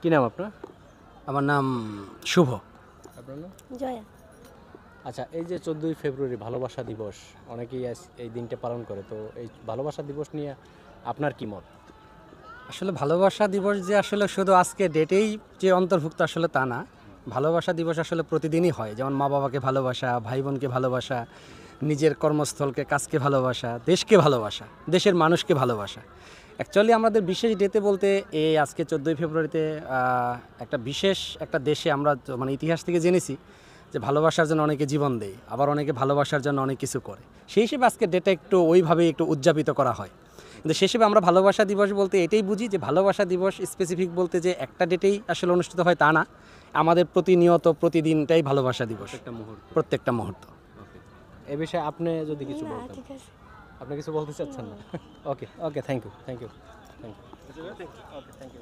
কি নাম আপনার? আমার নাম শুভ। আপনার নাম? জয়া। আচ্ছা, এই যে 14ই ফেব্রুয়ারি ভালোবাসা দিবস, অনেকেই এই দিনটা পালন করে, তো এই ভালোবাসা দিবস নিয়ে আপনার কি মত? আসলে ভালোবাসা দিবস যে আসলে শুধু আজকে ডেটেই যে অন্তর্ভুক্ত আসলে তা না। ভালোবাসা দিবস আসলে প্রতিদিনই হয়, যেমন মা বাবাকে ভালোবাসা, ভাই বোনকে ভালোবাসা, নিজের কর্মস্থলকে কাজকে ভালোবাসা, দেশকে ভালোবাসা, দেশের মানুষকে ভালোবাসা। অ্যাকচুয়ালি আমাদের বিশেষ ডেতে বলতে এই আজকে 14ই ফেব্রুয়ারিতে একটা বিশেষ একটা দেশে আমরা মানে ইতিহাস থেকে জেনেছি যে ভালোবাসার জন্য অনেকে জীবন দেয়, আবার অনেকে ভালোবাসার জন্য অনেক কিছু করে। সেই হিসেবে আজকে ডেটা একটু ওইভাবে একটু উদযাপিত করা হয়। কিন্তু সে হিসেবে আমরা ভালোবাসা দিবস বলতে এটাই বুঝি যে ভালোবাসা দিবস স্পেসিফিক বলতে যে একটা ডেটেই আসলে অনুষ্ঠিত হয় তা না, আমাদের প্রতিনিয়ত প্রতিদিনটাই ভালোবাসা দিবস, একটা মুহূর্ত। প্রত্যেকটা মুহূর্ত। ওকে, এ বিষয়ে আপনি যদি কিছু না বলতেন। ঠিক আছে। আপনি কিছু বলতে চাচ্ছেন না? Okay okay, thank you thank you thank you. Okay, thank you.